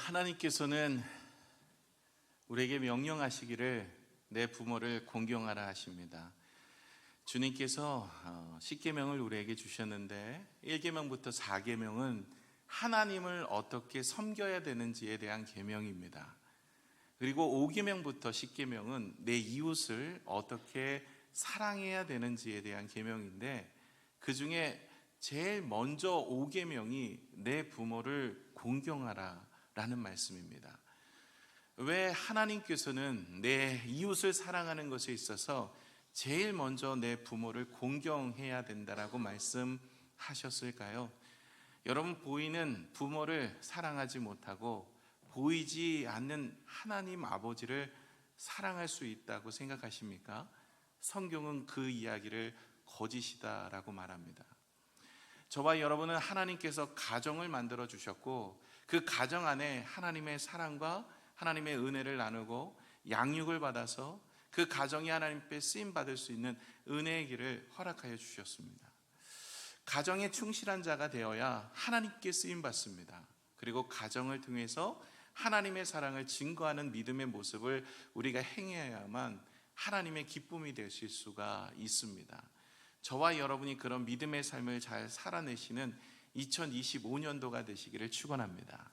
하나님께서는 우리에게 명령하시기를 내 부모를 공경하라 하십니다. 주님께서 10계명을 우리에게 주셨는데 1계명부터 4계명은 하나님을 어떻게 섬겨야 되는지에 대한 계명입니다. 그리고 5계명부터 10계명은 내 이웃을 어떻게 사랑해야 되는지에 대한 계명인데, 그 중에 제일 먼저 5계명이 내 부모를 공경하라 라는 말씀입니다. 왜 하나님께서는 내 이웃을 사랑하는 것에 있어서 제일 먼저 내 부모를 공경해야 된다라고 말씀하셨을까요? 여러분, 보이는 부모를 사랑하지 못하고 보이지 않는 하나님 아버지를 사랑할 수 있다고 생각하십니까? 성경은 그 이야기를 거짓이다라고 말합니다. 저와 여러분은 하나님께서 가정을 만들어 주셨고, 그 가정 안에 하나님의 사랑과 하나님의 은혜를 나누고 양육을 받아서 그 가정이 하나님께 쓰임 받을 수 있는 은혜의 길을 허락하여 주셨습니다. 가정에 충실한 자가 되어야 하나님께 쓰임 받습니다. 그리고 가정을 통해서 하나님의 사랑을 증거하는 믿음의 모습을 우리가 행해야만 하나님의 기쁨이 되실 수가 있습니다. 저와 여러분이 그런 믿음의 삶을 잘 살아내시는 2025년도가 되시기를 축원합니다.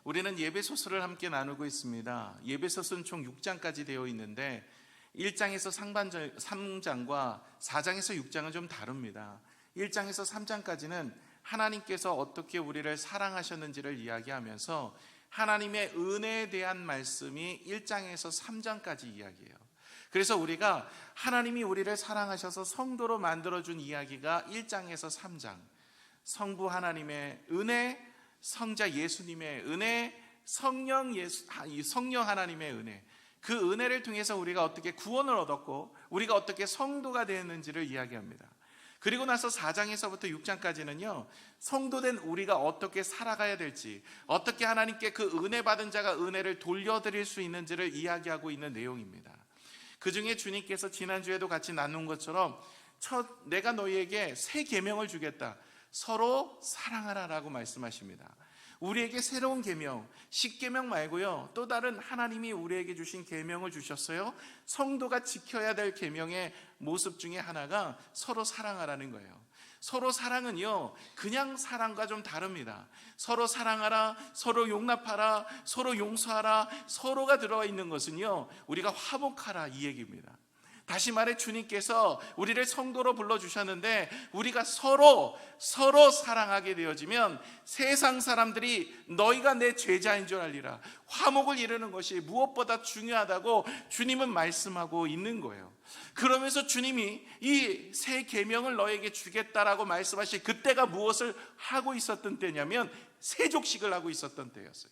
우리는 예배소서를 함께 나누고 있습니다. 예배소서는 총 6장까지 되어 있는데 1장에서 3장과 4장에서 6장은 좀 다릅니다. 1장에서 3장까지는 하나님께서 어떻게 우리를 사랑하셨는지를 이야기하면서 하나님의 은혜에 대한 말씀이 1장에서 3장까지 이야기해요. 그래서 우리가 하나님이 우리를 사랑하셔서 성도로 만들어준 이야기가 1장에서 3장, 성부 하나님의 은혜, 성자 예수님의 은혜, 성령 하나님의 은혜, 그 은혜를 통해서 우리가 어떻게 구원을 얻었고 우리가 어떻게 성도가 되었는지를 이야기합니다. 그리고 나서 4장에서부터 6장까지는요, 성도된 우리가 어떻게 살아가야 될지, 어떻게 하나님께 그 은혜 받은 자가 은혜를 돌려드릴 수 있는지를 이야기하고 있는 내용입니다. 그 중에 주님께서 지난주에도 같이 나눈 것처럼 내가 너희에게 새 계명을 주겠다, 서로 사랑하라 라고 말씀하십니다. 우리에게 새로운 계명, 10계명 말고요, 또 다른 하나님이 우리에게 주신 계명을 주셨어요. 성도가 지켜야 될 계명의 모습 중에 하나가 서로 사랑하라는 거예요. 서로 사랑은요, 그냥 사랑과 좀 다릅니다. 서로 사랑하라, 서로 용납하라, 서로 용서하라, 서로가 들어가 있는 것은요, 우리가 화목하라 이 얘기입니다. 다시 말해, 주님께서 우리를 성도로 불러주셨는데 우리가 서로 사랑하게 되어지면 세상 사람들이 너희가 내 제자인 줄 알리라, 화목을 이루는 것이 무엇보다 중요하다고 주님은 말씀하고 있는 거예요. 그러면서 주님이 이 새 계명을 너에게 주겠다라고 말씀하실 그때가 무엇을 하고 있었던 때냐면 세족식을 하고 있었던 때였어요.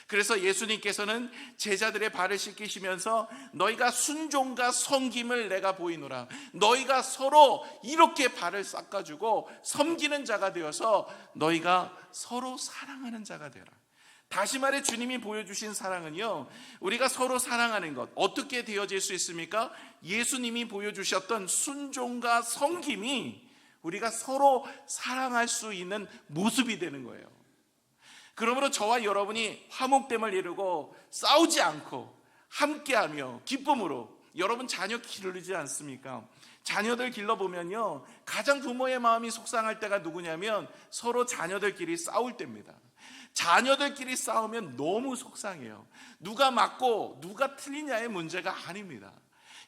그래서 예수님께서는 제자들의 발을 씻기시면서 너희가 순종과 섬김을 내가 보이노라, 너희가 서로 이렇게 발을 닦아주고 섬기는 자가 되어서 너희가 서로 사랑하는 자가 되라. 다시 말해, 주님이 보여주신 사랑은요, 우리가 서로 사랑하는 것, 어떻게 되어질 수 있습니까? 예수님이 보여주셨던 순종과 섬김이 우리가 서로 사랑할 수 있는 모습이 되는 거예요. 그러므로 저와 여러분이 화목됨을 이루고 싸우지 않고 함께하며 기쁨으로, 여러분 자녀 기르지 않습니까? 자녀들 길러보면요, 가장 부모의 마음이 속상할 때가 누구냐면 서로 자녀들끼리 싸울 때입니다. 자녀들끼리 싸우면 너무 속상해요. 누가 맞고 누가 틀리냐의 문제가 아닙니다.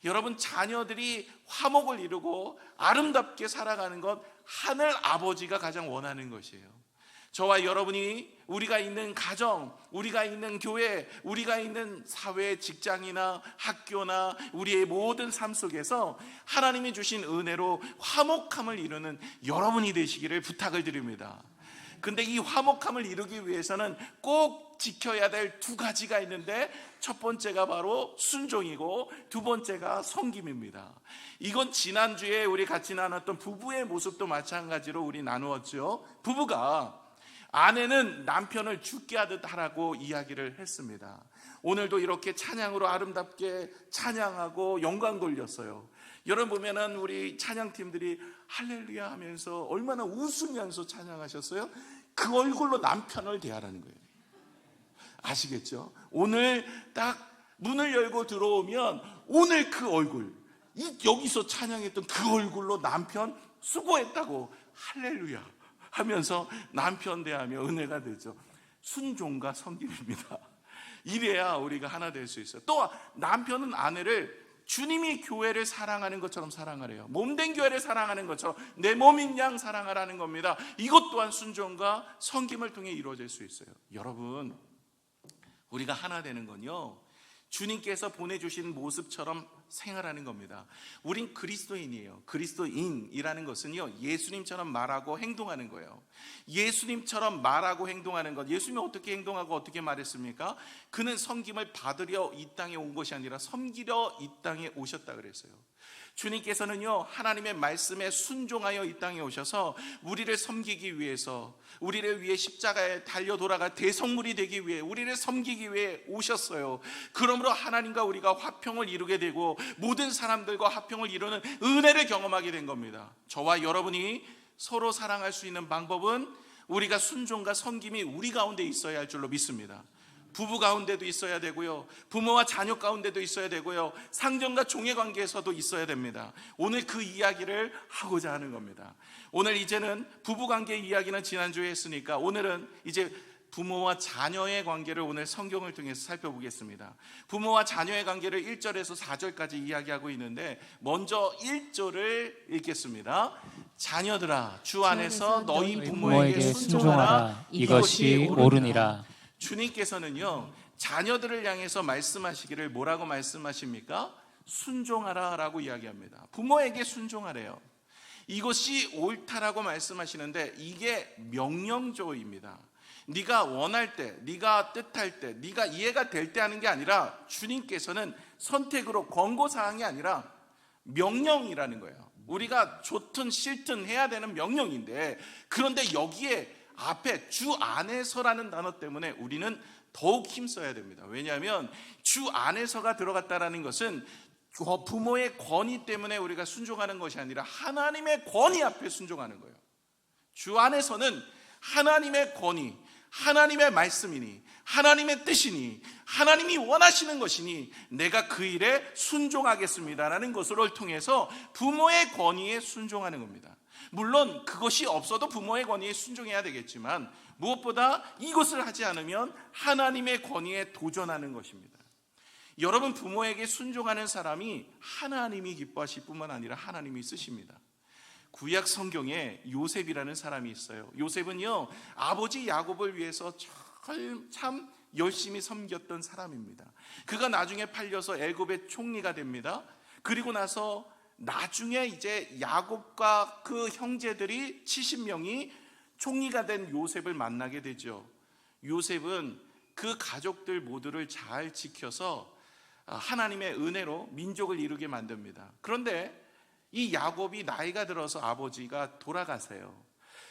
여러분, 자녀들이 화목을 이루고 아름답게 살아가는 것, 하늘 아버지가 가장 원하는 것이에요. 저와 여러분이, 우리가 있는 가정, 우리가 있는 교회, 우리가 있는 사회, 직장이나 학교나 우리의 모든 삶 속에서 하나님이 주신 은혜로 화목함을 이루는 여러분이 되시기를 부탁을 드립니다. 근데 이 화목함을 이루기 위해서는 꼭 지켜야 될 두 가지가 있는데, 첫 번째가 바로 순종이고 두 번째가 섬김입니다. 이건 지난주에 우리 같이 나눴던 부부의 모습도 마찬가지로 우리 나누었죠. 부부가 아내는 남편을 죽게 하듯 하라고 이야기를 했습니다. 오늘도 이렇게 찬양으로 아름답게 찬양하고 영광 돌렸어요. 여러분 보면은 우리 찬양팀들이 할렐루야 하면서 얼마나 웃으면서 찬양하셨어요? 그 얼굴로 남편을 대하라는 거예요. 아시겠죠? 오늘 딱 문을 열고 들어오면 오늘 그 얼굴, 여기서 찬양했던 그 얼굴로 남편 수고했다고 할렐루야 하면서 남편 대하며 은혜가 되죠. 순종과 섬김입니다. 이래야 우리가 하나 될 수 있어요. 또 남편은 아내를 주님이 교회를 사랑하는 것처럼 사랑하래요. 몸된 교회를 사랑하는 것처럼 내 몸인 양 사랑하라는 겁니다. 이것 또한 순종과 섬김을 통해 이루어질 수 있어요. 여러분, 우리가 하나 되는 건요, 주님께서 보내주신 모습처럼 생활하는 겁니다. 우린 그리스도인이에요. 그리스도인이라는 것은요, 예수님처럼 말하고 행동하는 거예요. 예수님처럼 말하고 행동하는 것. 예수님이 어떻게 행동하고 어떻게 말했습니까? 그는 섬김을 받으려 이 땅에 온 것이 아니라 섬기려 이 땅에 오셨다 그랬어요. 주님께서는요, 하나님의 말씀에 순종하여 이 땅에 오셔서 우리를 섬기기 위해서, 우리를 위해 십자가에 달려 돌아가 대성물이 되기 위해, 우리를 섬기기 위해 오셨어요. 그러므로 하나님과 우리가 화평을 이루게 되고 모든 사람들과 화평을 이루는 은혜를 경험하게 된 겁니다. 저와 여러분이 서로 사랑할 수 있는 방법은 우리가 순종과 섬김이 우리 가운데 있어야 할 줄로 믿습니다. 부부 가운데도 있어야 되고요, 부모와 자녀 가운데도 있어야 되고요, 상전과 종의 관계에서도 있어야 됩니다. 오늘 그 이야기를 하고자 하는 겁니다. 오늘 이제는 부부 관계 이야기는 지난주에 했으니까 오늘은 이제 부모와 자녀의 관계를 오늘 성경을 통해서 살펴보겠습니다. 부모와 자녀의 관계를 1절에서 4절까지 이야기하고 있는데, 먼저 1절을 읽겠습니다. 자녀들아, 주 안에서 너희 부모에게 순종하라. 이것이 옳으니라. 주님께서는요, 자녀들을 향해서 말씀하시기를 뭐라고 말씀하십니까? 순종하라 라고 이야기합니다. 부모에게 순종하래요. 이것이 옳다라고 말씀하시는데, 이게 명령조입니다. 네가 원할 때, 네가 뜻할 때, 네가 이해가 될 때 하는 게 아니라, 주님께서는 선택으로 권고사항이 아니라 명령이라는 거예요. 우리가 좋든 싫든 해야 되는 명령인데, 그런데 여기에 앞에 주 안에서라는 단어 때문에 우리는 더욱 힘써야 됩니다. 왜냐하면 주 안에서가 들어갔다라는 것은 부모의 권위 때문에 우리가 순종하는 것이 아니라 하나님의 권위 앞에 순종하는 거예요. 주 안에서는 하나님의 권위, 하나님의 말씀이니, 하나님의 뜻이니, 하나님이 원하시는 것이니 내가 그 일에 순종하겠습니다라는 것을 통해서 부모의 권위에 순종하는 겁니다. 물론 그것이 없어도 부모의 권위에 순종해야 되겠지만, 무엇보다 이것을 하지 않으면 하나님의 권위에 도전하는 것입니다. 여러분, 부모에게 순종하는 사람이 하나님이 기뻐하실 뿐만 아니라 하나님이 쓰십니다. 구약 성경에 요셉이라는 사람이 있어요. 요셉은요, 아버지 야곱을 위해서 참 열심히 섬겼던 사람입니다. 그가 나중에 팔려서 애굽의 총리가 됩니다. 그리고 나서 나중에 이제 야곱과 그 형제들이 70명이 총리가 된 요셉을 만나게 되죠. 요셉은 그 가족들 모두를 잘 지켜서 하나님의 은혜로 민족을 이루게 만듭니다. 그런데 이 야곱이 나이가 들어서 아버지가 돌아가세요.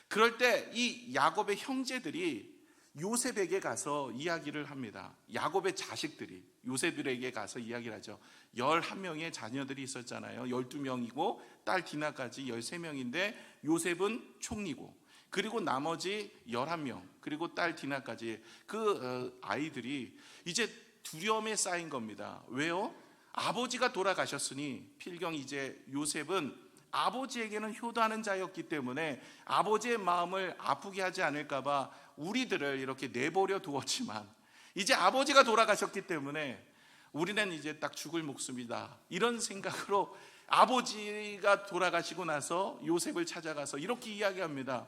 그럴 때 이 야곱의 형제들이 요셉에게 가서 이야기를 합니다. 야곱의 자식들이 요셉들에게 가서 이야기를 하죠. 11명의 자녀들이 있었잖아요. 12명이고 딸 디나까지 13명인데 요셉은 총리고, 그리고 나머지 11명, 그리고 딸 디나까지 그 아이들이 이제 두려움에 쌓인 겁니다. 왜요? 아버지가 돌아가셨으니 필경 이제 요셉은 아버지에게는 효도하는 자였기 때문에 아버지의 마음을 아프게 하지 않을까 봐 우리들을 이렇게 내버려 두었지만, 이제 아버지가 돌아가셨기 때문에 우리는 이제 딱 죽을 목숨이다, 이런 생각으로 아버지가 돌아가시고 나서 요셉을 찾아가서 이렇게 이야기합니다.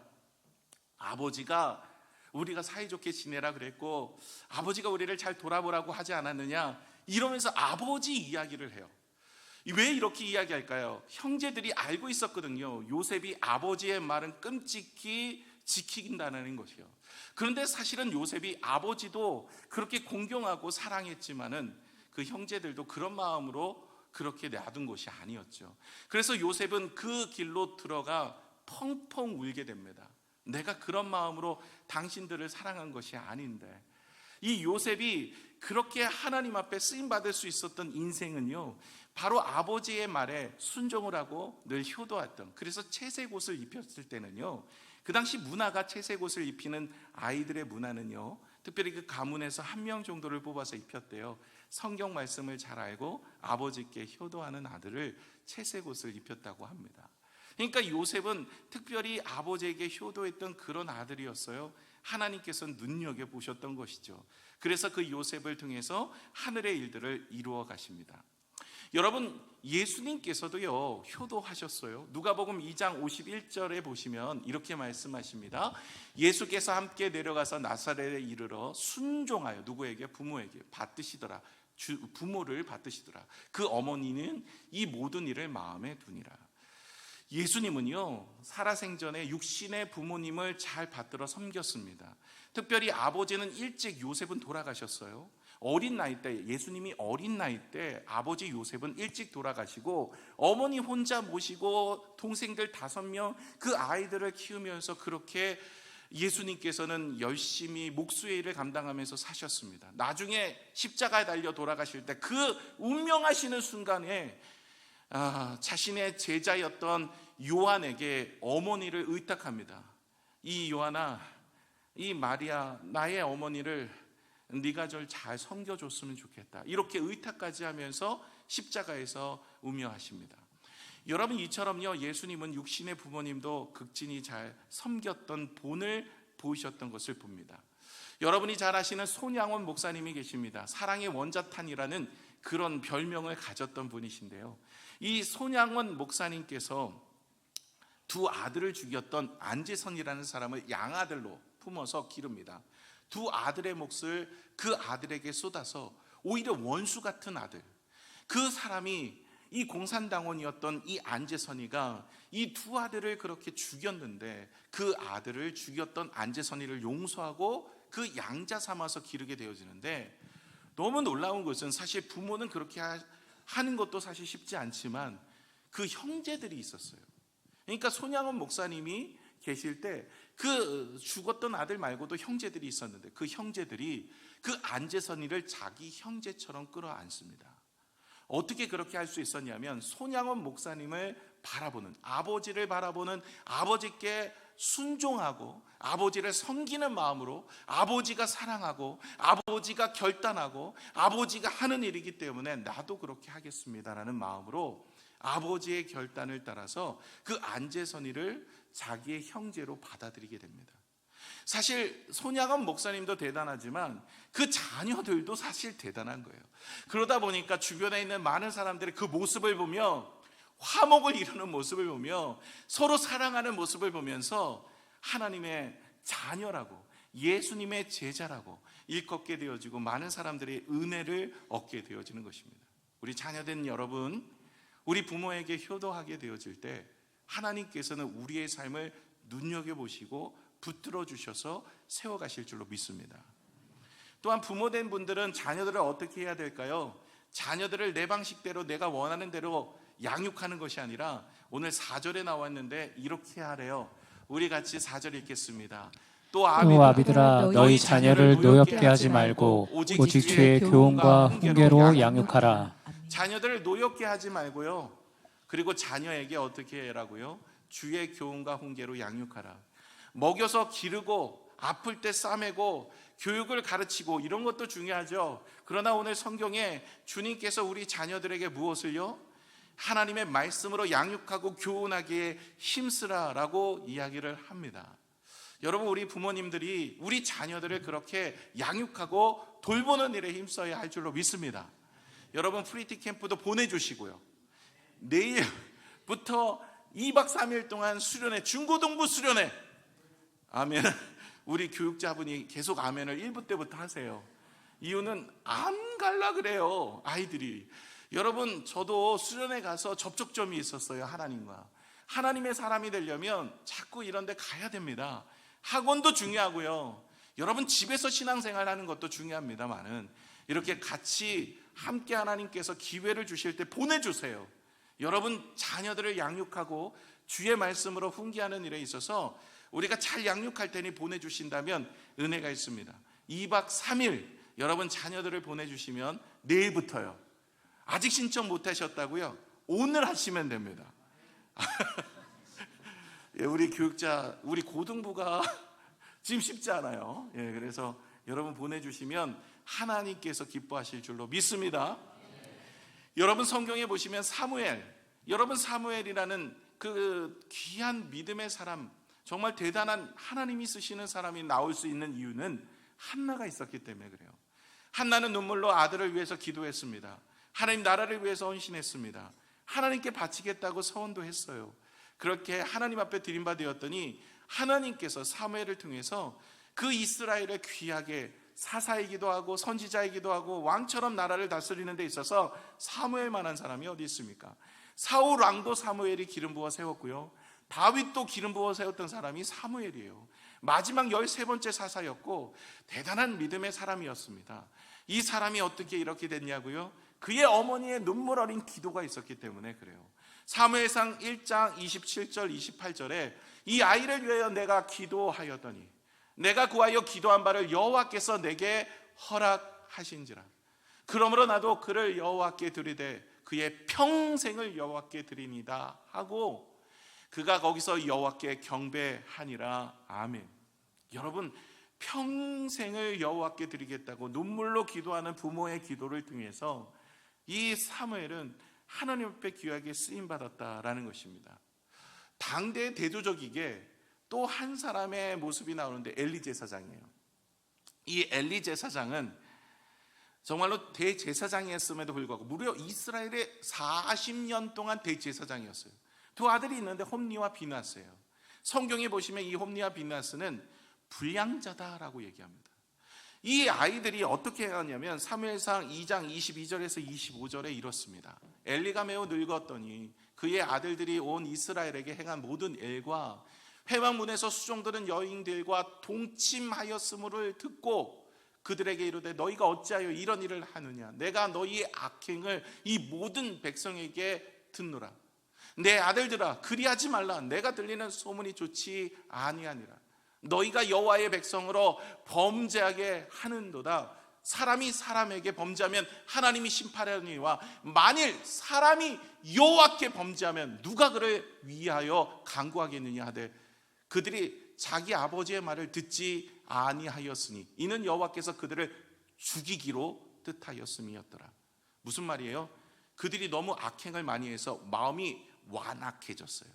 아버지가 우리가 사이좋게 지내라 그랬고 아버지가 우리를 잘 돌아보라고 하지 않았느냐, 이러면서 아버지 이야기를 해요. 왜 이렇게 이야기할까요? 형제들이 알고 있었거든요. 요셉이 아버지의 말은 끔찍히 지킨다는 것이요. 그런데 사실은 요셉이 아버지도 그렇게 공경하고 사랑했지만은 그 형제들도 그런 마음으로 그렇게 놔둔 것이 아니었죠. 그래서 요셉은 그 길로 들어가 펑펑 울게 됩니다. 내가 그런 마음으로 당신들을 사랑한 것이 아닌데. 이 요셉이 그렇게 하나님 앞에 쓰임받을 수 있었던 인생은요, 바로 아버지의 말에 순종을 하고 늘 효도했던, 그래서 채색 옷을 입혔을 때는요, 그 당시 문화가 채색 옷을 입히는 아이들의 문화는요, 특별히 그 가문에서 한 명 정도를 뽑아서 입혔대요. 성경 말씀을 잘 알고 아버지께 효도하는 아들을 채색 옷을 입혔다고 합니다. 그러니까 요셉은 특별히 아버지에게 효도했던 그런 아들이었어요. 하나님께서는 눈여겨보셨던 것이죠. 그래서 그 요셉을 통해서 하늘의 일들을 이루어 가십니다. 여러분, 예수님께서도요 효도하셨어요. 누가복음 2장 51절에 보시면 이렇게 말씀하십니다. 예수께서 함께 내려가서 나사렛에 이르러 순종하여 누구에게? 부모에게 받드시더라. 부모를 받드시더라. 그 어머니는 이 모든 일을 마음에 두니라. 예수님은요 살아생전에 육신의 부모님을 잘 받들어 섬겼습니다. 특별히 아버지는 일찍, 요셉은 돌아가셨어요. 어린 나이 때, 예수님이 어린 나이 때 아버지 요셉은 일찍 돌아가시고 어머니 혼자 모시고 동생들 5명 그 아이들을 키우면서 그렇게 예수님께서는 열심히 목수의 일을 감당하면서 사셨습니다. 나중에 십자가에 달려 돌아가실 때 그 운명하시는 순간에 자신의 제자였던 요한에게 어머니를 의탁합니다. 이 요한아, 이 마리아, 나의 어머니를 네가 절 잘 섬겨줬으면 좋겠다. 이렇게 의탁까지 하면서 십자가에서 우며하십니다. 여러분, 이처럼요 예수님은 육신의 부모님도 극진히 잘 섬겼던 본을 보이셨던 것을 봅니다. 여러분이 잘 아시는 손양원 목사님이 계십니다. 사랑의 원자탄이라는 그런 별명을 가졌던 분이신데요, 이 손양원 목사님께서 두 아들을 죽였던 안재선이라는 사람을 양아들로 품어서 기릅니다. 두 아들의 몫을 그 아들에게 쏟아서 오히려 원수 같은 아들, 그 사람이 이 공산당원이었던 이 안재선이가 이 두 아들을 그렇게 죽였는데 그 아들을 죽였던 안재선이를 용서하고 그 양자 삼아서 기르게 되어지는데, 너무 놀라운 것은 사실 부모는 그렇게 하는 것도 사실 쉽지 않지만 그 형제들이 있었어요. 그러니까 손양원 목사님이 계실 때 그 죽었던 아들 말고도 형제들이 있었는데 그 형제들이 그 안재선이를 자기 형제처럼 끌어안습니다. 어떻게 그렇게 할 수 있었냐면 손양원 목사님을 바라보는, 아버지를 바라보는, 아버지께 순종하고 아버지를 섬기는 마음으로 아버지가 사랑하고 아버지가 결단하고 아버지가 하는 일이기 때문에 나도 그렇게 하겠습니다라는 마음으로 아버지의 결단을 따라서 그 안재선이를 자기의 형제로 받아들이게 됩니다. 사실 손양원 목사님도 대단하지만 그 자녀들도 사실 대단한 거예요. 그러다 보니까 주변에 있는 많은 사람들이 그 모습을 보며, 화목을 이루는 모습을 보며, 서로 사랑하는 모습을 보면서 하나님의 자녀라고, 예수님의 제자라고 일컫게 되어지고 많은 사람들이 은혜를 얻게 되어지는 것입니다. 우리 자녀된 여러분, 우리 부모에게 효도하게 되어질 때 하나님께서는 우리의 삶을 눈여겨보시고 붙들어 주셔서 세워가실 줄로 믿습니다. 또한 부모된 분들은 자녀들을 어떻게 해야 될까요? 자녀들을 내 방식대로, 내가 원하는 대로 양육하는 것이 아니라 오늘 4절에 나왔는데 이렇게 하래요. 우리 같이 4절 읽겠습니다. 또 아비들아, 너희 자녀를 노엽게 하지 말고 오직 주의 교훈과 훈계로 양육하라. 자녀들을 노엽게 하지 말고요, 그리고 자녀에게 어떻게 해라고요? 주의 교훈과 훈계로 양육하라. 먹여서 기르고 아플 때 싸매고 교육을 가르치고 이런 것도 중요하죠. 그러나 오늘 성경에 주님께서 우리 자녀들에게 무엇을요? 하나님의 말씀으로 양육하고 교훈하기에 힘쓰라라고 이야기를 합니다. 여러분, 우리 부모님들이 우리 자녀들을 그렇게 양육하고 돌보는 일에 힘써야 할 줄로 믿습니다. 여러분, 프리티 캠프도 보내주시고요, 내일부터 2박 3일 동안 수련회, 중고등부 수련회, 아멘, 우리 교육자분이 계속 아멘을 1부 때부터 하세요. 이유는 안 갈라 그래요, 아이들이. 여러분, 저도 수련회 가서 접촉점이 있었어요. 하나님과, 하나님의 사람이 되려면 자꾸 이런 데 가야 됩니다. 학원도 중요하고요, 여러분 집에서 신앙생활 하는 것도 중요합니다만은 이렇게 같이 함께 하나님께서 기회를 주실 때 보내주세요. 여러분 자녀들을 양육하고 주의 말씀으로 훈계하는 일에 있어서 우리가 잘 양육할 테니 보내주신다면 은혜가 있습니다. 2박 3일 여러분 자녀들을 보내주시면 내일부터요, 아직 신청 못하셨다고요? 오늘 하시면 됩니다. 우리 교육자, 우리 고등부가 지금 쉽지 않아요. 그래서 여러분 보내주시면 하나님께서 기뻐하실 줄로 믿습니다. 여러분 성경에 보시면 여러분 사무엘이라는 그 귀한 믿음의 사람, 정말 대단한 하나님이 쓰시는 사람이 나올 수 있는 이유는 한나가 있었기 때문에 그래요. 한나는 눈물로 아들을 위해서 기도했습니다. 하나님 나라를 위해서 헌신했습니다. 하나님께 바치겠다고 서원도 했어요. 그렇게 하나님 앞에 드림받았더니 하나님께서 사무엘을 통해서 그 이스라엘을 귀하게 사사이기도 하고 선지자이기도 하고 왕처럼 나라를 다스리는 데 있어서 사무엘만한 사람이 어디 있습니까? 사울 왕도 사무엘이 기름 부어 세웠고요, 다윗도 기름 부어 세웠던 사람이 사무엘이에요. 마지막 13번째 사사였고 대단한 믿음의 사람이었습니다. 이 사람이 어떻게 이렇게 됐냐고요? 그의 어머니의 눈물 어린 기도가 있었기 때문에 그래요. 사무엘상 1장 27절 28절에 이 아이를 위하여 내가 기도하였더니 내가 구하여 기도한 바를 여호와께서 내게 허락하신지라. 그러므로 나도 그를 여호와께 드리되 그의 평생을 여호와께 드리니다 하고 그가 거기서 여호와께 경배하니라. 아멘. 여러분, 평생을 여호와께 드리겠다고 눈물로 기도하는 부모의 기도를 통해서 이 사무엘은 하나님 앞에 귀하게 쓰임받았다라는 것입니다. 당대 대조적이게 또 한 사람의 모습이 나오는데 엘리 제사장이에요. 이 엘리 제사장은 정말로 대제사장이었음에도 불구하고 무려 이스라엘의 40년 동안 대제사장이었어요. 두 아들이 있는데 홈니와 비나스예요. 성경에 보시면 이 홈니와 비나스는 불량자다라고 얘기합니다. 이 아이들이 어떻게 하냐면 사무엘상 2장 22절에서 25절에 이렇습니다. 엘리가 매우 늙었더니 그의 아들들이 온 이스라엘에게 행한 모든 일과 회막문에서 수종드는 여인들과 동침하였음을 듣고 그들에게 이르되 너희가 어찌하여 이런 일을 하느냐? 내가 너희의 악행을 이 모든 백성에게 듣노라. 내 아들들아 그리하지 말라. 내가 들리는 소문이 좋지 아니하니라. 너희가 여호와의 백성으로 범죄하게 하는도다. 사람이 사람에게 범죄하면 하나님이 심판하니와 만일 사람이 여호와께 범죄하면 누가 그를 위하여 간구하겠느냐 하되 그들이 자기 아버지의 말을 듣지 아니하였으니 이는 여호와께서 그들을 죽이기로 뜻하였음이었더라. 무슨 말이에요? 그들이 너무 악행을 많이 해서 마음이 완악해졌어요.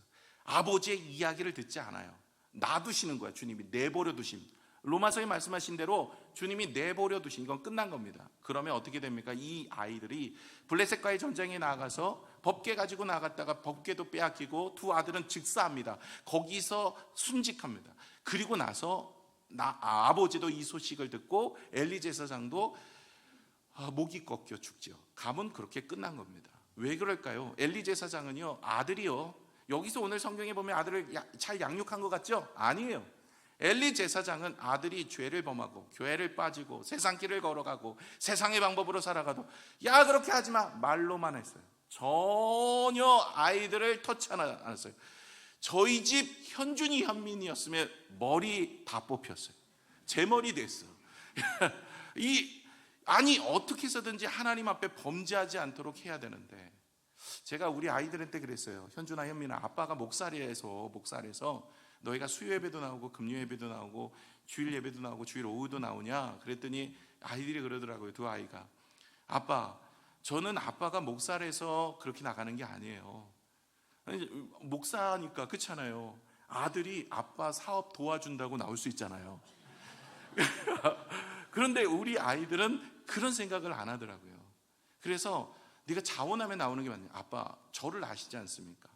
아버지의 이야기를 듣지 않아요. 놔두시는 거야. 주님이 내버려 두심. 로마서에 말씀하신 대로 주님이 내버려 두신, 이건 끝난 겁니다. 그러면 어떻게 됩니까? 이 아이들이 블레셋과의 전쟁에 나가서 법궤 가지고 나갔다가 법궤도 빼앗기고 두 아들은 즉사합니다. 거기서 순직합니다. 그리고 나서 아버지도 이 소식을 듣고 엘리 제사장도 목이 꺾여 죽죠. 감은 그렇게 끝난 겁니다. 왜 그럴까요? 엘리 제사장은요, 아들이요, 여기서 오늘 성경에 보면 아들을 잘 양육한 것 같죠? 아니에요. 엘리 제사장은 아들이 죄를 범하고 교회를 빠지고 세상길을 걸어가고 세상의 방법으로 살아가도 야 그렇게 하지마 말로만 했어요. 전혀 아이들을 터치하지 않았어요. 저희 집 현준이 현민이었으면 머리 다 뽑혔어요. 제 머리 됐어. 아니 어떻게 해서든지 하나님 앞에 범죄하지 않도록 해야 되는데, 제가 우리 아이들한테 그랬어요. 현준아 현민아, 아빠가 목살에서 너희가 수요 예배도 나오고 금요 예배도 나오고 주일 예배도 나오고 주일 오후도 나오냐? 그랬더니 아이들이 그러더라고요. 두 아이가, 아빠 저는 아빠가 목살에서 그렇게 나가는 게 아니에요. 아니, 목사니까 그렇잖아요. 아들이 아빠 사업 도와준다고 나올 수 있잖아요. 그런데 우리 아이들은 그런 생각을 안 하더라고요. 그래서 네가 자원하면 나오는 게 맞냐? 아빠 저를 아시지 않습니까?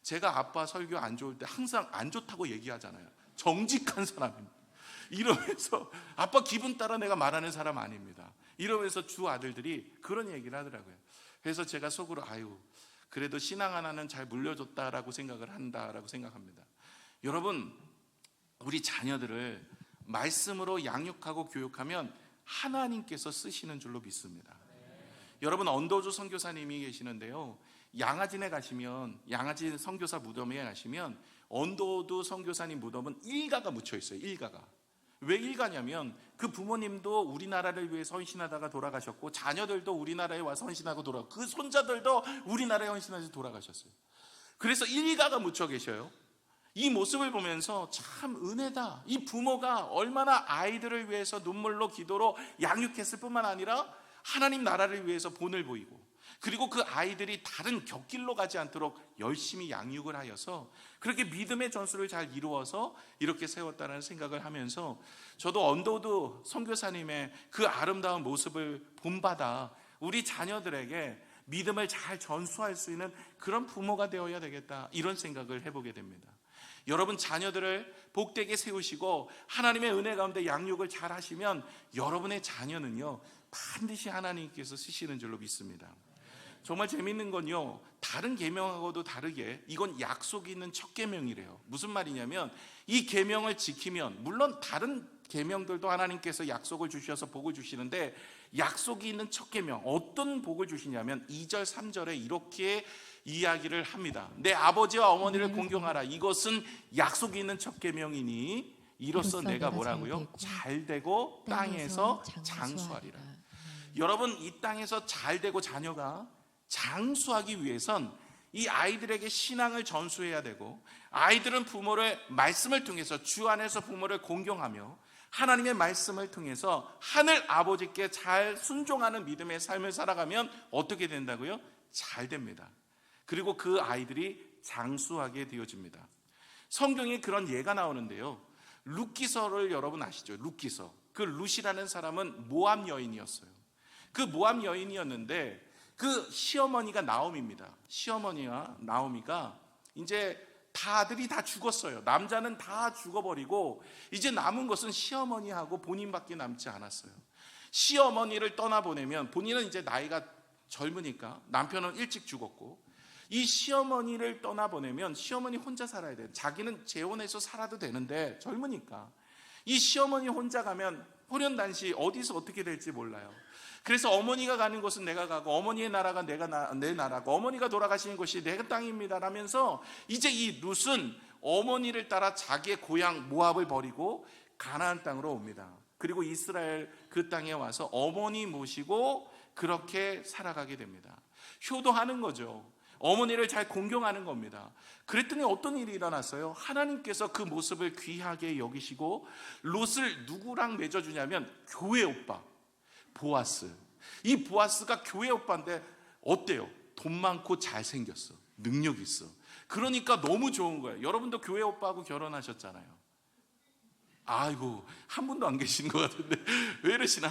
제가 아빠 설교 안 좋을 때 항상 안 좋다고 얘기하잖아요. 정직한 사람입니다. 이러면서 아빠 기분 따라 내가 말하는 사람 아닙니다. 이러면서 주 아들들이 그런 얘기를 하더라고요. 그래서 제가 속으로 아유 그래도 신앙 하나는 잘 물려줬다라고 생각을 한다라고 생각합니다. 여러분, 우리 자녀들을 말씀으로 양육하고 교육하면 하나님께서 쓰시는 줄로 믿습니다. 여러분, 언더주 선교사님이 계시는데요, 양아진에 가시면, 양아진 선교사 무덤에 가시면 언더주 선교사님 무덤은 일가가 묻혀 있어요. 일가가. 왜 일가냐면 그 부모님도 우리나라를 위해서 헌신하다가 돌아가셨고 자녀들도 우리나라에 와서 헌신하고 돌아가고 그 손자들도 우리나라에 헌신해서 돌아가셨어요. 그래서 일가가 묻혀 계셔요. 이 모습을 보면서 참 은혜다. 이 부모가 얼마나 아이들을 위해서 눈물로 기도로 양육했을 뿐만 아니라 하나님 나라를 위해서 본을 보이고, 그리고 그 아이들이 다른 곁길로 가지 않도록 열심히 양육을 하여서 그렇게 믿음의 전술을 잘 이루어서 이렇게 세웠다는 생각을 하면서, 저도 언더우드 선교사님의 그 아름다운 모습을 본받아 우리 자녀들에게 믿음을 잘 전수할 수 있는 그런 부모가 되어야 되겠다, 이런 생각을 해보게 됩니다. 여러분 자녀들을 복되게 세우시고 하나님의 은혜 가운데 양육을 잘 하시면 여러분의 자녀는요 반드시 하나님께서 쓰시는 줄로 믿습니다. 정말 재밌는 건요, 다른 계명하고도 다르게 이건 약속이 있는 첫 계명이래요. 무슨 말이냐면 이 계명을 지키면, 물론 다른 계명들도 하나님께서 약속을 주셔서 복을 주시는데, 약속이 있는 첫 계명, 어떤 복을 주시냐면 2절 3절에 이렇게 이야기를 합니다. 내 아버지와 어머니를 공경하라. 이것은 약속이 있는 첫 계명이니 이로써 내가 뭐라고요? 잘되고 땅에서 장수하리라. 여러분, 이 땅에서 잘되고 자녀가 장수하기 위해선 이 아이들에게 신앙을 전수해야 되고, 아이들은 부모를 말씀을 통해서 주 안에서 부모를 공경하며 하나님의 말씀을 통해서 하늘 아버지께 잘 순종하는 믿음의 삶을 살아가면 어떻게 된다고요? 잘 됩니다. 그리고 그 아이들이 장수하게 되어집니다. 성경에 그런 예가 나오는데요, 룻기서를 여러분 아시죠? 룻기서. 그 룻이라는 사람은 모압 여인이었어요. 그 모압 여인이었는데 그 시어머니가 나오미입니다. 시어머니와 나오미가 이제 아들이 다 죽었어요. 남자는 다 죽어버리고 이제 남은 것은 시어머니하고 본인밖에 남지 않았어요. 시어머니를 떠나보내면, 본인은 이제 나이가 젊으니까 남편은 일찍 죽었고, 이 시어머니를 떠나보내면 시어머니 혼자 살아야 돼요. 자기는 재혼해서 살아도 되는데 젊으니까 이 시어머니 혼자 가면 호련단시 어디서 어떻게 될지 몰라요. 그래서 어머니가 가는 곳은 내가 가고 어머니의 나라가 내 나라고 어머니가 돌아가시는 곳이 내 땅입니다 라면서 이제 이 룻은 어머니를 따라 자기의 고향 모압을 버리고 가나안 땅으로 옵니다. 그리고 이스라엘 그 땅에 와서 어머니 모시고 그렇게 살아가게 됩니다. 효도하는 거죠. 어머니를 잘 공경하는 겁니다. 그랬더니 어떤 일이 일어났어요? 하나님께서 그 모습을 귀하게 여기시고 롯을 누구랑 맺어주냐면 교회 오빠 보아스. 이 보아스가 교회 오빠인데 어때요? 돈 많고 잘생겼어. 능력 있어. 그러니까 너무 좋은 거예요. 여러분도 교회 오빠하고 결혼하셨잖아요. 아이고, 한 분도 안 계신 것 같은데 왜 이러시나?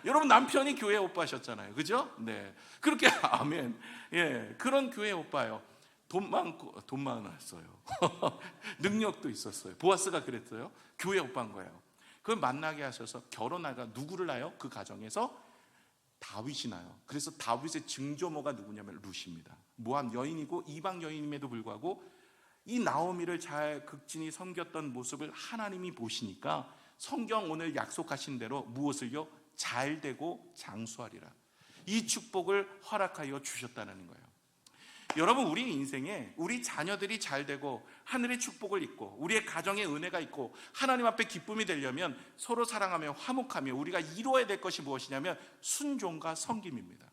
여러분 남편이 교회 오빠셨잖아요, 그죠? 네, 그렇게 아멘. 예, 그런 교회 오빠요. 돈 많았어요. 능력도 있었어요. 보아스가 그랬어요. 교회 오빠인 거예요. 그걸 만나게 하셔서 결혼하가 누구를 낳아요? 그 가정에서 다윗이 나요. 그래서 다윗의 증조모가 누구냐면 룻입니다. 모압 여인이고 이방 여인임에도 불구하고 이 나오미를 잘 극진히 섬겼던 모습을 하나님이 보시니까 성경 오늘 약속하신 대로 무엇을요? 잘 되고 장수하리라. 이 축복을 허락하여 주셨다는 거예요. 여러분, 우리 인생에 우리 자녀들이 잘 되고 하늘의 축복을 입고 우리의 가정에 은혜가 있고 하나님 앞에 기쁨이 되려면 서로 사랑하며 화목하며 우리가 이루어야 될 것이 무엇이냐면 순종과 섬김입니다.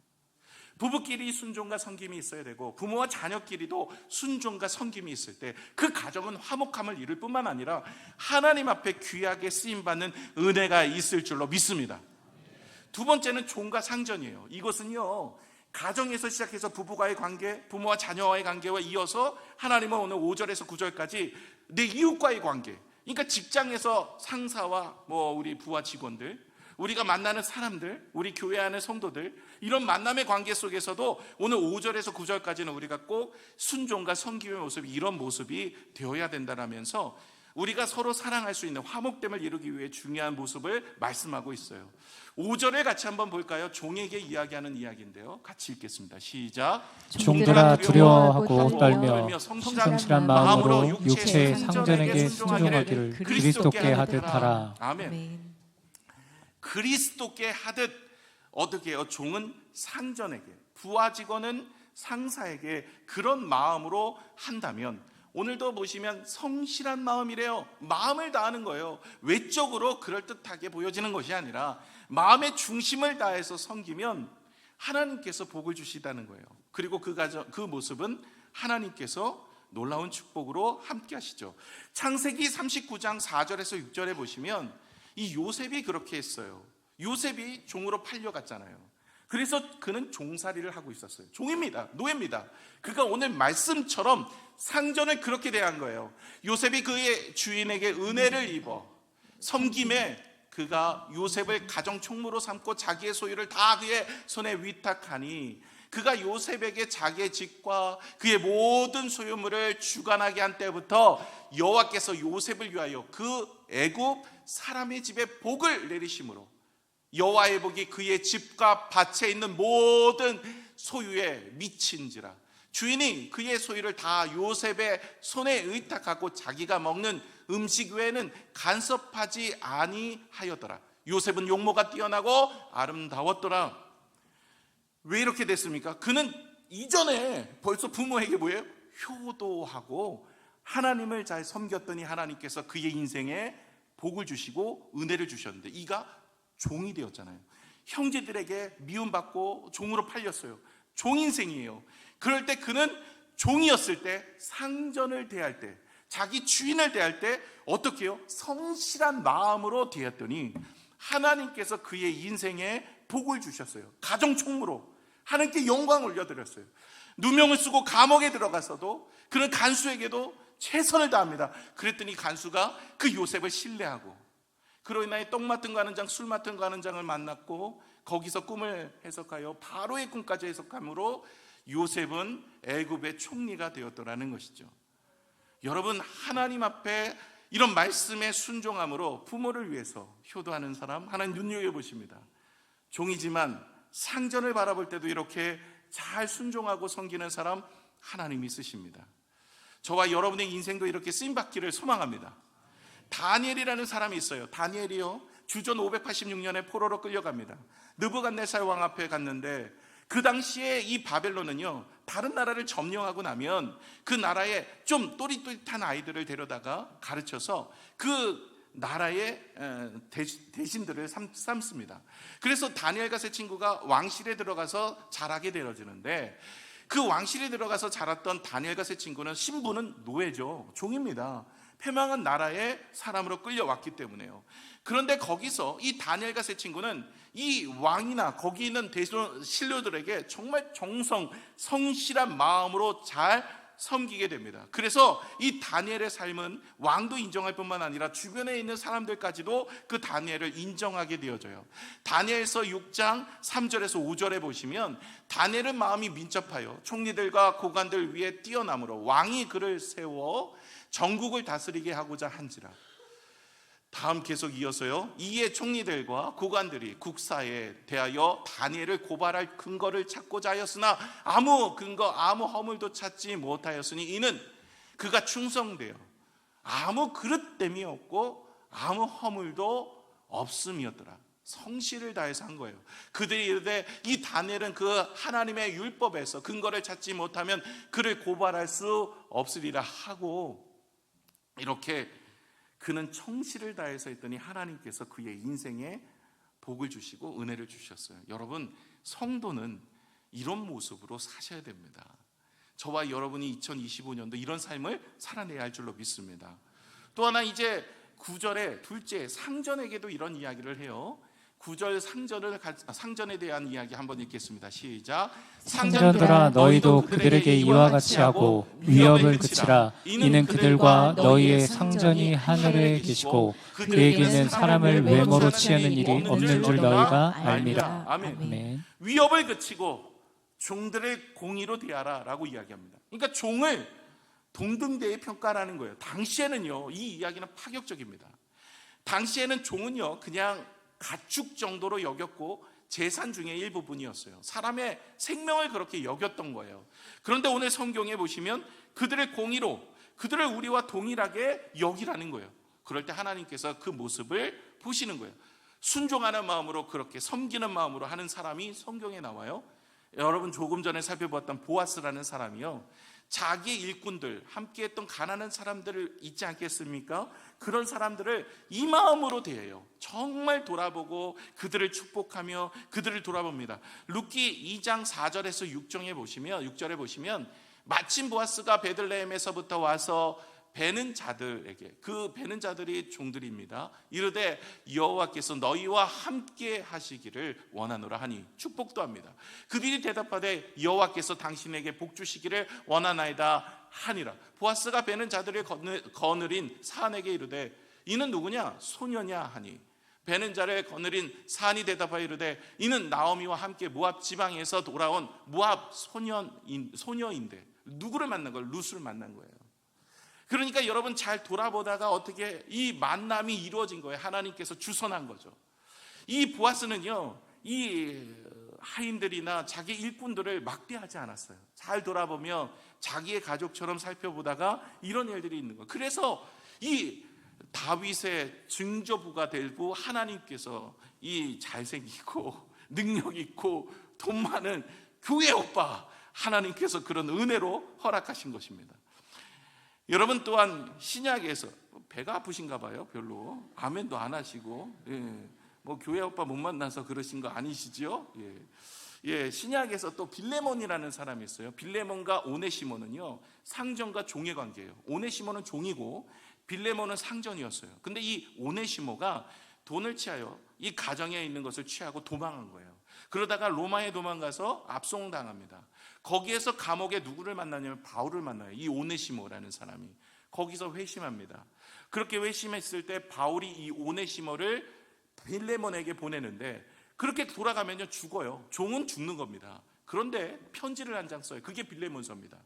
부부끼리 순종과 섬김이 있어야 되고 부모와 자녀끼리도 순종과 섬김이 있을 때 그 가정은 화목함을 이룰 뿐만 아니라 하나님 앞에 귀하게 쓰임받는 은혜가 있을 줄로 믿습니다. 두 번째는 종과 상전이에요. 이것은요, 가정에서 시작해서 부부와의 관계, 부모와 자녀와의 관계와 이어서 하나님은 오늘 5절에서 9절까지 내 이웃과의 관계, 그러니까 직장에서 상사와 우리 부하 직원들, 우리가 만나는 사람들, 우리 교회 안의 성도들, 이런 만남의 관계 속에서도 오늘 5절에서 9절까지는 우리가 꼭 순종과 섬김의 모습이 이런 모습이 되어야 된다라면서 우리가 서로 사랑할 수 있는 화목됨을 이루기 위해 중요한 모습을 말씀하고 있어요. 5절을 같이 한번 볼까요? 종에게 이야기하는 이야기인데요. 같이 읽겠습니다. 시작. 종들아 두려워하고 떨며 성실한 마음으로 육체의 상전에게 순종하기를 그리스도께 하듯 하라. 아멘. 그리스도께 하듯 어떻게 해요? 종은 상전에게, 부하 직원은 상사에게 그런 마음으로 한다면, 오늘도 보시면 성실한 마음이래요. 마음을 다하는 거예요. 외적으로 그럴듯하게 보여지는 것이 아니라 마음의 중심을 다해서 섬기면 하나님께서 복을 주시다는 거예요. 그리고 그 모습은 하나님께서 놀라운 축복으로 함께 하시죠. 창세기 39장 4절에서 6절에 보시면 이 요셉이 그렇게 했어요. 요셉이 종으로 팔려갔잖아요. 그래서 그는 종살이를 하고 있었어요. 종입니다. 노예입니다. 그가 오늘 말씀처럼 상전을 그렇게 대한 거예요. 요셉이 그의 주인에게 은혜를 입어 섬김에 그가 요셉을 가정 총무로 삼고 자기의 소유를 다 그의 손에 위탁하니 그가 요셉에게 자기의 집과 그의 모든 소유물을 주관하게 한 때부터 여호와께서 요셉을 위하여 그 애굽 사람의 집에 복을 내리심으로 여호와의 복이 그의 집과 밭에 있는 모든 소유에 미친지라. 주인이 그의 소유를 다 요셉의 손에 의탁하고 자기가 먹는 음식 외에는 간섭하지 아니하였더라. 요셉은 용모가 뛰어나고 아름다웠더라. 왜 이렇게 됐습니까? 그는 이전에 벌써 부모에게 뭐예요? 효도하고 하나님을 잘 섬겼더니 하나님께서 그의 인생에 복을 주시고 은혜를 주셨는데 이가 종이 되었잖아요. 형제들에게 미움받고 종으로 팔렸어요. 종인생이에요. 그럴 때 그는 종이었을 때 상전을 대할 때, 자기 주인을 대할 때 어떻게 해요? 성실한 마음으로 대했더니 하나님께서 그의 인생에 복을 주셨어요. 가정총무로 하나님께 영광을 올려드렸어요. 누명을 쓰고 감옥에 들어가서도 그는 간수에게도 최선을 다합니다. 그랬더니 간수가 그 요셉을 신뢰하고 그로 인하여 떡 맡은 거 하는 장, 술 맡은 거 하는 장을 만났고 거기서 꿈을 해석하여 바로의 꿈까지 해석함으로 요셉은 애굽의 총리가 되었더라는 것이죠. 여러분, 하나님 앞에 이런 말씀에 순종함으로 부모를 위해서 효도하는 사람 하나님 눈여겨보십니다. 종이지만 상전을 바라볼 때도 이렇게 잘 순종하고 섬기는 사람 하나님이 쓰십니다. 저와 여러분의 인생도 이렇게 쓰임받기를 소망합니다. 다니엘이라는 사람이 있어요. 다니엘이요, 주전 586년에 포로로 끌려갑니다. 느부갓네살 왕 앞에 갔는데 그 당시에 이 바벨론은요, 다른 나라를 점령하고 나면 그 나라에 좀 또릿또릿한 아이들을 데려다가 가르쳐서 그 나라의 대신들을 삼습니다. 그래서 다니엘과 세 친구가 왕실에 들어가서 자라게 되어지는데 그 왕실에 들어가서 자랐던 다니엘과 세 친구는 신분은 노예죠. 종입니다. 패망한 나라의 사람으로 끌려왔기 때문에요. 그런데 거기서 이 다니엘과 세 친구는 이 왕이나 거기 있는 신료들에게 정말 성실한 마음으로 잘 섬기게 됩니다. 그래서 이 다니엘의 삶은 왕도 인정할 뿐만 아니라 주변에 있는 사람들까지도 그 다니엘을 인정하게 되어져요. 다니엘서 6장 3절에서 5절에 보시면 다니엘은 마음이 민첩하여 총리들과 고관들 위에 뛰어남으로 왕이 그를 세워 전국을 다스리게 하고자 한지라. 다음 계속 이어서요, 이에 총리들과 고관들이 국사에 대하여 다니엘을 고발할 근거를 찾고자 하였으나 아무 근거 아무 허물도 찾지 못하였으니 이는 그가 충성되어 아무 그릇됨이 없고 아무 허물도 없음이었더라. 성실을 다해서 한 거예요. 그들이 이르되 이 다니엘은 그 하나님의 율법에서 근거를 찾지 못하면 그를 고발할 수 없으리라 하고, 이렇게 그는 청실을 다해서 했더니 하나님께서 그의 인생에 복을 주시고 은혜를 주셨어요. 여러분, 성도는 이런 모습으로 사셔야 됩니다. 저와 여러분이 2025년도 이런 삶을 살아내야 할 줄로 믿습니다. 또 하나, 이제 9절에 둘째 상전에게도 이런 이야기를 해요. 9절 상전에 대한 이야기 한번 읽겠습니다. 시작. 상전들아, 너희도 그들에게 이와 같이 하고 위협을 그치라. 이는 그들과 너희의 상전이 하늘에 계시고 그에게는 사람을 외모로 취하는 일이 없는 줄 너희가 알미라. 아멘. 위협을 그치고 종들을 공의로 대하라 라고 이야기합니다. 그러니까 종을 동등대에 평가하는 거예요. 당시에는요, 이 이야기는 파격적입니다. 당시에는 종은요, 그냥 가축 정도로 여겼고 재산 중의 일부분이었어요. 사람의 생명을 그렇게 여겼던 거예요. 그런데 오늘 성경에 보시면 그들의 공의로, 그들을 우리와 동일하게 여기라는 거예요. 그럴 때 하나님께서 그 모습을 보시는 거예요. 순종하는 마음으로, 그렇게 섬기는 마음으로 하는 사람이 성경에 나와요. 여러분, 조금 전에 살펴보았던 보아스라는 사람이요, 자기의 일꾼들, 함께했던 가난한 사람들을 있지 않겠습니까? 그런 사람들을 이 마음으로 대해요. 정말 돌아보고 그들을 축복하며 그들을 돌아봅니다. 룻기 2장 4절에서 6절에 보시면 마침 보아스가 베들레헴에서부터 와서 베는 자들에게, 그 베는 자들이 종들입니다, 이르되 여호와께서 너희와 함께 하시기를 원하노라 하니 축복도 합니다. 그들이 대답하되 여호와께서 당신에게 복 주시기를 원하나이다 하니라. 보아스가 베는 자들을 거느린 사안에게 이르되 이는 누구냐? 소녀냐 하니 베는 자를 거느린 사안이 대답하여 이르되 이는 나오미와 함께 모압 지방에서 돌아온 모압 소녀인데, 누구를 만난 거예요? 룻을 만난 거예요. 그러니까 여러분 잘 돌아보다가 어떻게 이 만남이 이루어진 거예요. 하나님께서 주선한 거죠. 이 보아스는요, 이 하인들이나 자기 일꾼들을 막대하지 않았어요. 잘 돌아보면 자기의 가족처럼 살펴보다가 이런 일들이 있는 거예요. 그래서 이 다윗의 증조부가 되고 하나님께서 이 잘생기고 능력 있고 돈 많은 교회 오빠, 하나님께서 그런 은혜로 허락하신 것입니다. 여러분 또한 신약에서 배가 아프신가 봐요. 별로 아멘도 안 하시고, 뭐 교회 오빠 못 만나서 그러신 거 아니시죠? 신약에서 또 빌레몬이라는 사람이 있어요. 빌레몬과 오네시모는요, 상전과 종의 관계예요. 오네시모는 종이고 빌레몬은 상전이었어요. 근데 이 오네시모가 돈을 취하여 이 가정에 있는 것을 취하고 도망한 거예요. 그러다가 로마에 도망가서 압송당합니다. 거기에서 감옥에 누구를 만나냐면 바울을 만나요. 이 오네시모라는 사람이. 거기서 회심합니다. 그렇게 회심했을 때 바울이 이 오네시모를 빌레몬에게 보내는데, 그렇게 돌아가면요 죽어요. 종은 죽는 겁니다. 그런데 편지를 한 장 써요. 그게 빌레몬서입니다.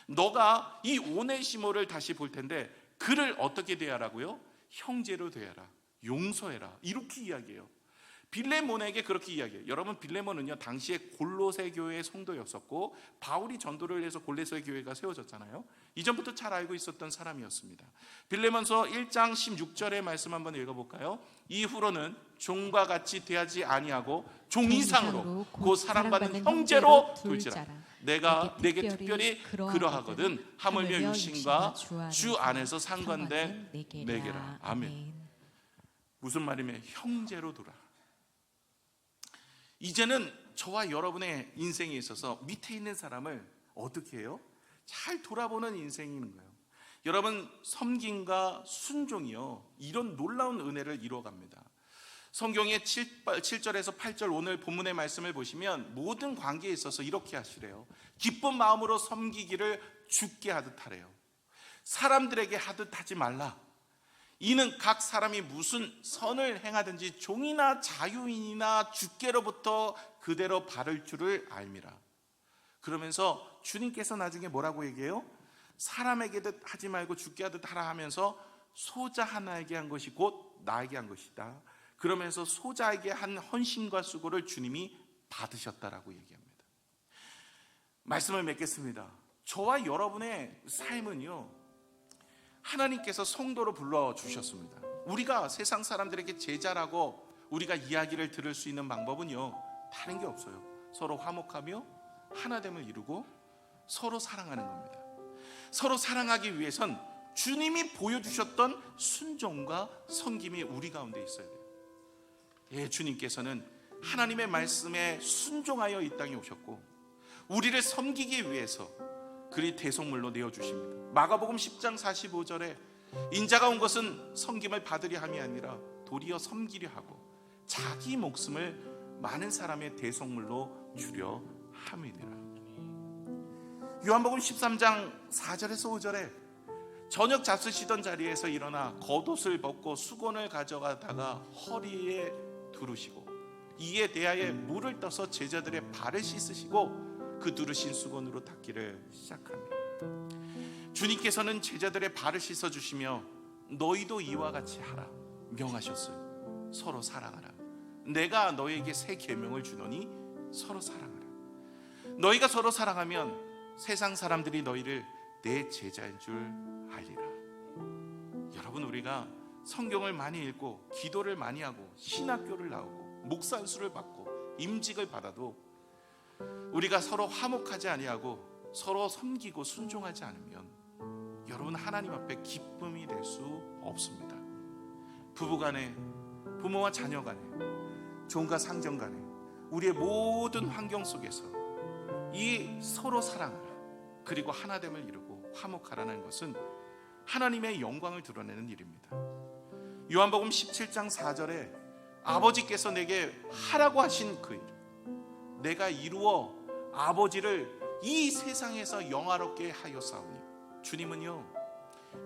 너가 이 오네시모를 다시 볼 텐데 그를 어떻게 대하라고요? 형제로 대하라, 용서해라, 이렇게 이야기해요. 빌레몬에게 그렇게 이야기해요. 여러분, 빌레몬은요 당시에 골로새 교회의 성도였었고 바울이 전도를 해서 골로새 교회가 세워졌잖아요. 이전부터 잘 알고 있었던 사람이었습니다. 빌레몬서 1장 16절의 말씀 한번 읽어볼까요? 이후로는 종과 같이 대하지 아니하고 종 이상으로 곧 사랑받는 형제로 둘지라. 내가 내게 특별히 그러하거든 하물며 육신과 주 안에서 상관된 내게라. 아멘. 무슨 말이면 형제로 두라. 이제는 저와 여러분의 인생에 있어서 밑에 있는 사람을 어떻게 해요? 잘 돌아보는 인생이 있는 거예요. 여러분, 섬김과 순종이요, 이런 놀라운 은혜를 이루어갑니다. 성경의 7절에서 8절 오늘 본문의 말씀을 보시면 모든 관계에 있어서 이렇게 하시래요. 기쁜 마음으로 섬기기를 주께 하듯 하래요. 사람들에게 하듯 하지 말라. 이는 각 사람이 무슨 선을 행하든지 종이나 자유인이나 주께로부터 그대로 받을 줄을 알미라. 그러면서 주님께서 나중에 뭐라고 얘기해요? 사람에게 하지 말고 주께 하듯 하라 하면서 소자 하나에게 한 것이 곧 나에게 한 것이다. 그러면서 소자에게 한 헌신과 수고를 주님이 받으셨다라고 얘기합니다. 말씀을 맺겠습니다. 저와 여러분의 삶은요, 하나님께서 성도로 불러주셨습니다. 우리가 세상 사람들에게 제자라고 우리가 이야기를 들을 수 있는 방법은요, 다른 게 없어요. 서로 화목하며 하나됨을 이루고 서로 사랑하는 겁니다. 서로 사랑하기 위해선 주님이 보여주셨던 순종과 섬김이 우리 가운데 있어야 돼요. 주님께서는 하나님의 말씀에 순종하여 이 땅에 오셨고 우리를 섬기기 위해서 그리 대속물로 내어주십니다. 마가복음 10장 45절에 인자가 온 것은 섬김을 받으려 함이 아니라 도리어 섬기려 하고 자기 목숨을 많은 사람의 대속물로 주려 함이니라. 요한복음 13장 4절에서 5절에 저녁 잡수시던 자리에서 일어나 겉옷을 벗고 수건을 가져가다가 허리에 두르시고 이에 대하여 물을 떠서 제자들의 발을 씻으시고 그 두르신 수건으로 닦기를 시작합니다. 주님께서는 제자들의 발을 씻어주시며 너희도 이와 같이 하라 명하셨어요. 서로 사랑하라. 내가 너희에게 새 계명을 주노니 서로 사랑하라. 너희가 서로 사랑하면 세상 사람들이 너희를 내 제자인 줄 알리라. 여러분, 우리가 성경을 많이 읽고 기도를 많이 하고 신학교를 나오고 목사 안수를 받고 임직을 받아도 우리가 서로 화목하지 아니하고 서로 섬기고 순종하지 않으면 여러분, 하나님 앞에 기쁨이 될 수 없습니다. 부부간에, 부모와 자녀간에, 종과 상전간에, 우리의 모든 환경 속에서 이 서로 사랑하라, 그리고 하나됨을 이루고 화목하라는 것은 하나님의 영광을 드러내는 일입니다. 요한복음 17장 4절에 아버지께서 내게 하라고 하신 그 일, 내가 이루어 아버지를 이 세상에서 영화롭게 하였사오니, 주님은요,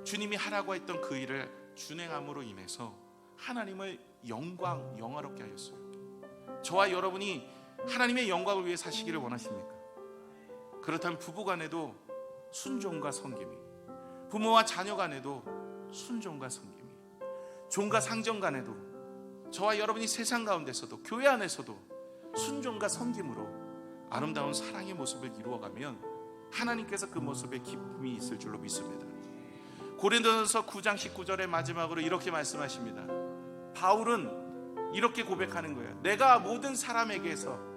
주님이 하라고 했던 그 일을 준행함으로 인해서 하나님을 영화롭게 하였어요. 저와 여러분이 하나님의 영광을 위해 사시기를 원하십니까? 그렇다면 부부간에도 순종과 섬김이, 부모와 자녀 간에도 순종과 섬김이, 종과 상전 간에도, 저와 여러분이 세상 가운데서도, 교회 안에서도 순종과 섬김으로 아름다운 사랑의 모습을 이루어가면 하나님께서 그 모습에 기쁨이 있을 줄로 믿습니다. 고린도전서 9장 19절의 마지막으로 이렇게 말씀하십니다. 바울은 이렇게 고백하는 거예요. 내가 모든 사람에게서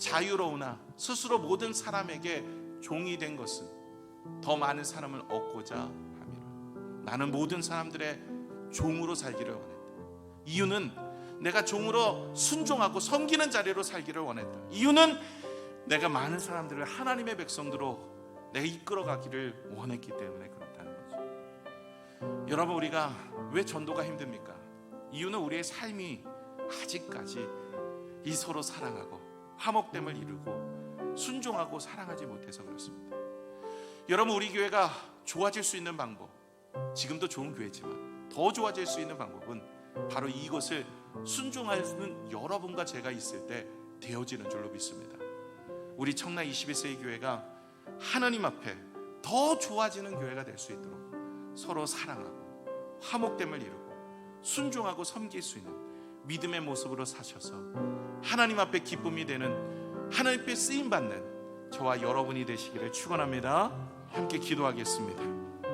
자유로우나 스스로 모든 사람에게 종이 된 것은 더 많은 사람을 얻고자 함이라. 나는 모든 사람들의 종으로 살기를 원했다. 이유는 내가 종으로 순종하고 섬기는 자리로 살기를 원했다. 이유는 내가 많은 사람들을 하나님의 백성들로 내가 이끌어가기를 원했기 때문에 그렇다는 거죠. 여러분, 우리가 왜 전도가 힘듭니까? 이유는 우리의 삶이 아직까지 이 서로 사랑하고 화목됨을 이루고 순종하고 사랑하지 못해서 그렇습니다. 여러분, 우리 교회가 좋아질 수 있는 방법, 지금도 좋은 교회지만 더 좋아질 수 있는 방법은 바로 이것을 순종하는 여러분과 제가 있을 때 되어지는 줄로 믿습니다. 우리 청라 21세기 교회가 하나님 앞에 더 좋아지는 교회가 될 수 있도록 서로 사랑하고 화목됨을 이루고 순종하고 섬길 수 있는 믿음의 모습으로 사셔서 하나님 앞에 기쁨이 되는, 하나님 앞에 쓰임받는 저와 여러분이 되시기를 축원합니다. 함께 기도하겠습니다.